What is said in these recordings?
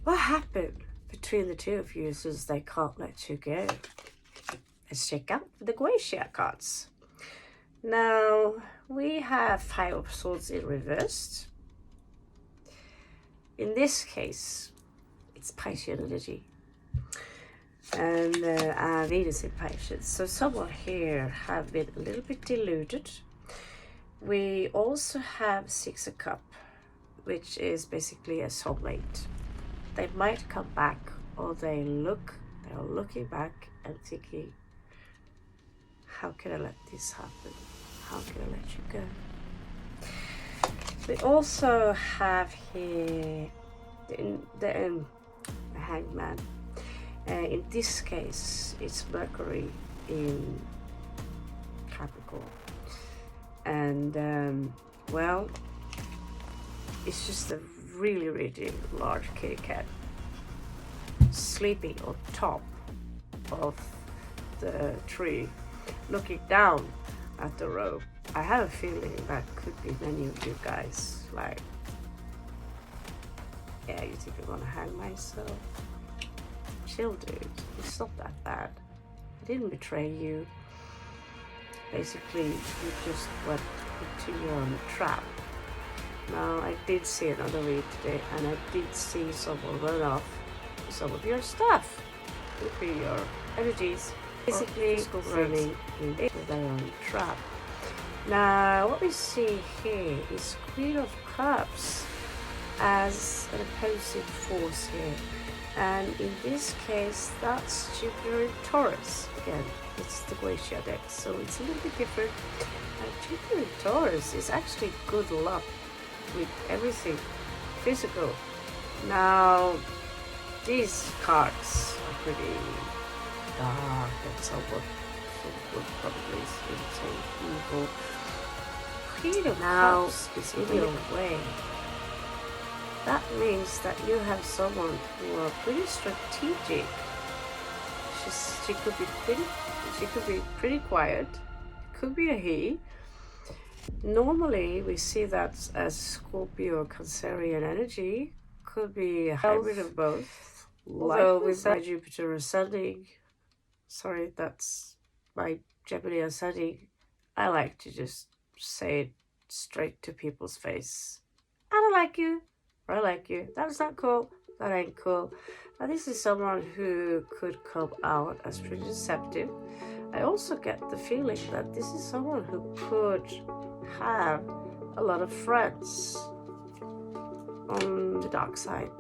What happened between the two of you since they can't let you go? Let's check out the Guaxia cards. Now, we have Five of Swords in reversed. In this case, it's Piscean energy. And Venus in Pisces. So someone here have been a little bit deluded. We also have Six of Cup, which is basically a soulmate. They might come back, or they're looking back and thinking, how can I let this happen? How can I let you go? We also have here the Hangman. In this case, it's Mercury in Capricorn. And, well, it's just a really, really large kitty cat sleeping on top of the tree, looking down at the rope. I have a feeling that could be many of you guys, like, yeah, you think I'm gonna hang myself? Chill, dude, it's not that bad. I didn't betray you. Basically, you just went into your own trap. Now, I did see another read today, and I did see someone run off some of your stuff. Could be your energies, basically running into their own trap. Now, what we see here is Queen of Cups as an opposing force here. And in this case, that's Jupiter in Taurus. Again, it's the Guaxia deck, so it's a little bit different. Jupiter in Taurus is actually good luck with everything physical. Now, these cards are pretty dark and somewhat would probably say evil. Queen of Cups is in your way. That means that you have someone who are pretty strategic. She could be pretty quiet. Could be a he. Normally, we see that as Scorpio, Cancerian energy. Could be a hybrid of both. Although with my Jupiter ascending, sorry, that's my Gemini ascending, I like to just say it straight to people's face. I don't like you. Or I like you. That's not cool. That ain't cool. Now, this is someone who could come out as pretty deceptive. I also get the feeling that this is someone who could have a lot of friends on the dark side.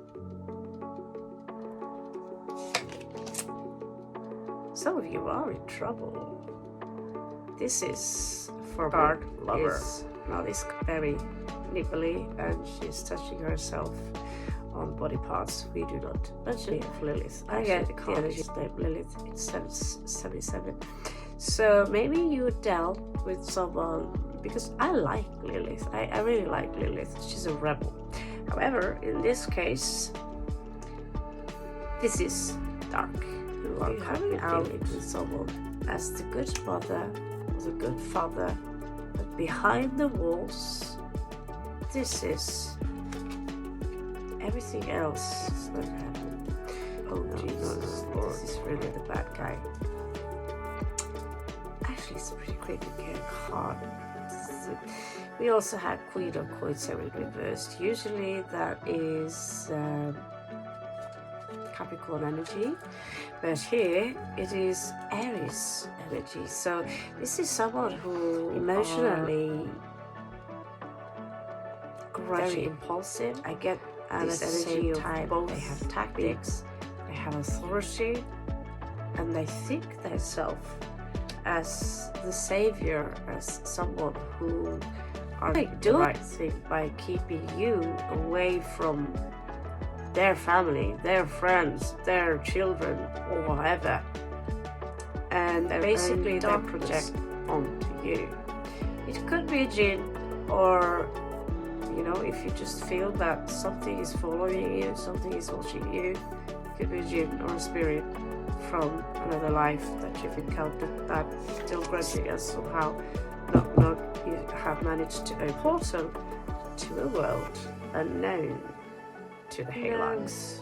Some of you are in trouble. This is for card lover. Now this very nipply, and she's touching herself on body parts we do not mention of Lilith. I get the card is named Lilith. It's 77. So maybe you dealt with someone, because I like Lilith. I really like Lilith. She's a rebel. However, in this case, this is dark. You are coming out with someone as the good mother or the good father, but behind the walls, this is everything else that happened. Oh Jesus, Lord, this is really the bad guy. Actually, it's a pretty creepy card. We also have Queen of Coins reversed. Usually that is Capricorn energy, but here it is Aries energy. So this is someone who emotionally very impulsive. I get this energy of both. They have tactics, they have authority, and they think themselves as the savior, as someone who are doing the right thing by keeping you away from their family, their friends, their children, or whatever. And basically they project onto you. It could be a jinn, or you know, if you just feel that something is following you, something is watching you, it could be a jinn or a spirit from another life that you've encountered that still grudging us somehow. Not you have managed to open a portal to a world unknown to the Halags.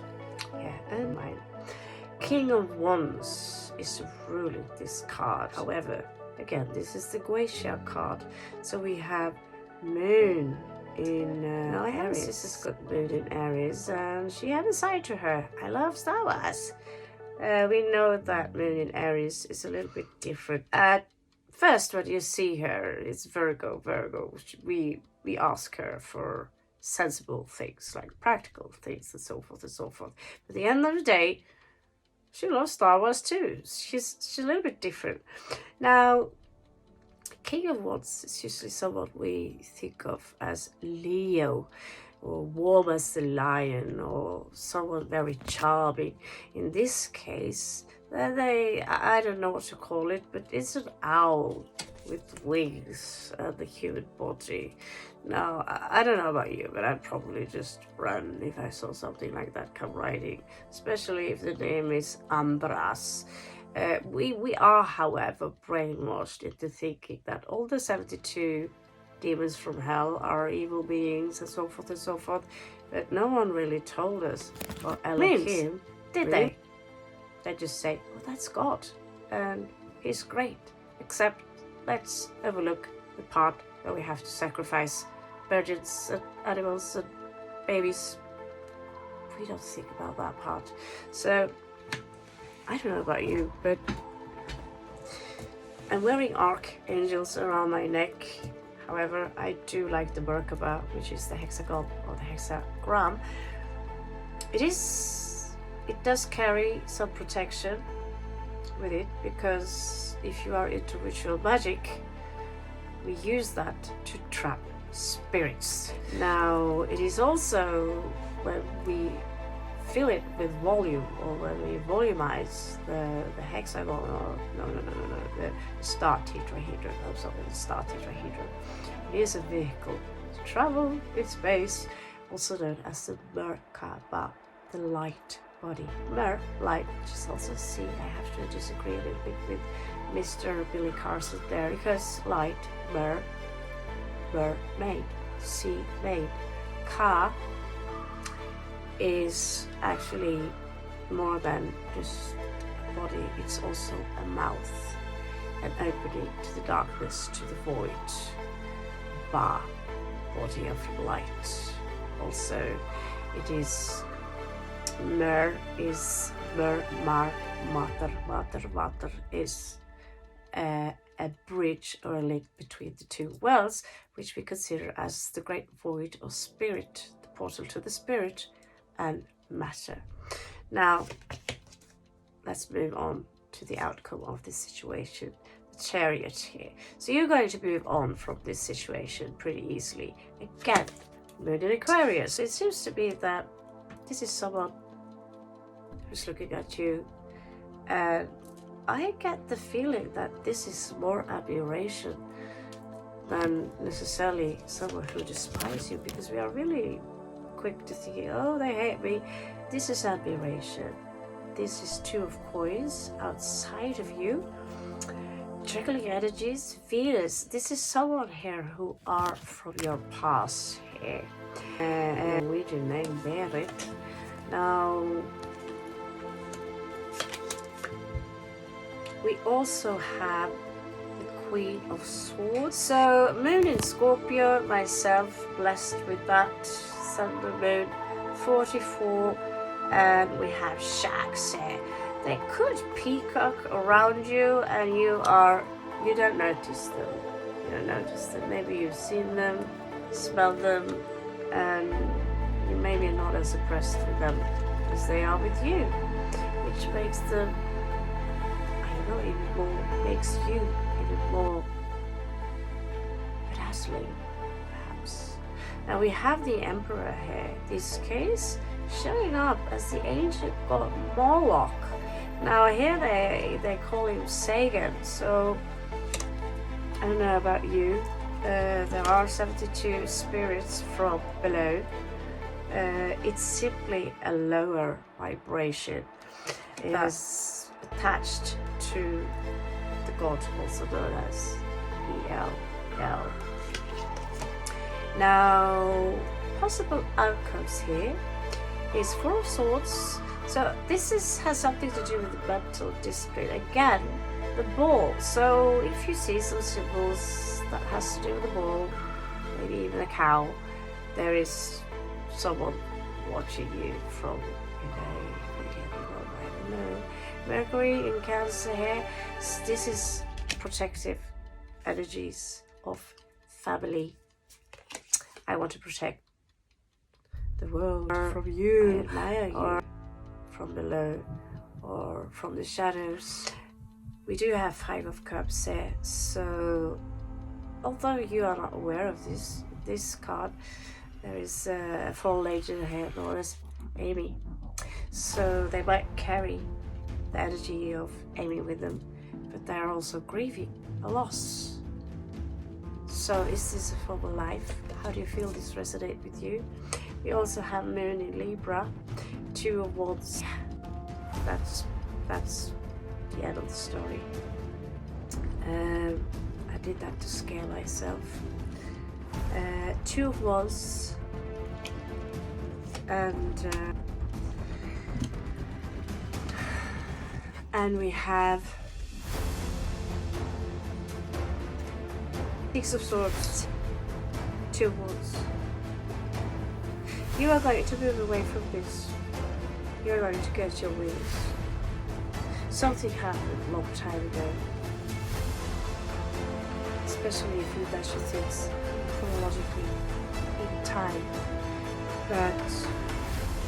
King of Wands is ruling this card. However, again, this is the Guatia card. So we have Moon in Aries. This is good Moon in Aries, and she had a side to her. I love Star Wars. We know that Moon in Aries is a little bit different. At first, when you see her, it's Virgo. We ask her for sensible things, like practical things, and so forth and so forth. But at the end of the day, she loves Star Wars too. She's a little bit different. Now, King of Wands is usually someone we think of as Leo, or warm as the lion, or someone very charming. In this case, I don't know what to call it, but it's an owl with wings and the human body. Now, I don't know about you, but I'd probably just run if I saw something like that come riding, especially if the name is Ambras. We are, however, brainwashed into thinking that all the 72 demons from hell are evil beings and so forth and so forth, but no one really told us what Elohim, did they? They just say, oh, that's God, and he's great, except let's overlook the part where we have to sacrifice virgins and animals and babies. We don't think about that part. So I don't know about you, but I'm wearing archangels around my neck. However, I do like the Merkaba, which is the hexagon or the hexagram. It does carry some protection with it, because if you are into ritual magic, we use that to trap spirits. Now, it is also when we fill it with volume, or when we volumize the hexagon, or the star tetrahedron, the star tetrahedron. It is a vehicle to travel in space, also known as the Merkaba, the light body. Mer, light, which is also C. I have to disagree a little bit with Mr. Billy Carson there, because light, mer, made, C, made. Ka is actually more than just a body, it's also a mouth, an opening to the darkness, to the void. Ba, body of light. Also, it is Mer is Mer, Mar, Mater is a bridge or a link between the two worlds, which we consider as the great void or spirit, the portal to the spirit and matter. Now, let's move on to the outcome of this situation. The Chariot here. So you're going to move on from this situation pretty easily. Again, Moon in Aquarius. It seems to be that this is someone who's looking at you, and I get the feeling that this is more admiration than necessarily someone who despises you, because we are really quick to think, oh, they hate me. This is admiration. This is Two of Coins outside of you. Trickling energies, Venus. This is someone here who are from your past here. And we do name Berit. Now, we also have the Queen of Swords. So, Moon in Scorpio, myself, blessed with that. Sun and Moon, 44. And we have shags here. They could peacock around you, and you don't notice them. You don't notice them. Maybe you've seen them, smelled them, and you may be not as impressed with them as they are with you, which makes them, makes you even more dazzling, perhaps. Now we have the Emperor here, this case showing up as the ancient god Moloch. Now here they call him Sagan, so I don't know about you. There are 72 spirits from below. It's simply a lower vibration. It's attached to the god, also known as EL. Now, possible outcomes here is Four of Swords, So this has something to do with the mental discipline. Again, the ball. So if you see some symbols that has to do with the ball, maybe even a cow, there is someone watching you from, I don't know, Mercury in Cancer here. This is protective energies of family. I want to protect the world from you. I admire you from below or from the shadows. We do have Five of Cups here, so although you are not aware of this card, there is a fallen angel here known as Amy. So they might carry the energy of Amy with them, but they're also grieving a loss. So is this a form of life? How do you feel this resonate with you? We also have Moon in Libra, Two of Wands. That's the end of the story. I did that to scare myself. Two of Wands, and we have Six of Swords, Two of Wands. You are going to move away from this. You are going to get your wings. Something happened a long time ago. Especially if you measure things chronologically in time. But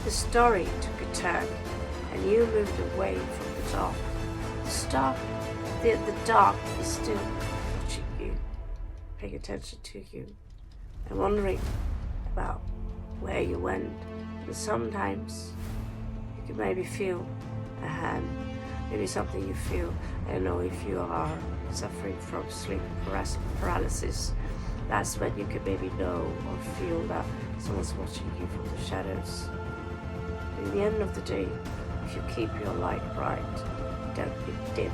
the story took a turn and you moved away from the dark. The dark is still watching you, paying attention to you, and wondering about where you went. And sometimes you can maybe feel a hand, maybe something you feel. I don't know if you are suffering from sleep paralysis. That's when you can maybe know or feel that someone's watching you from the shadows. But in the end of the day, if you keep your light bright, don't be dim.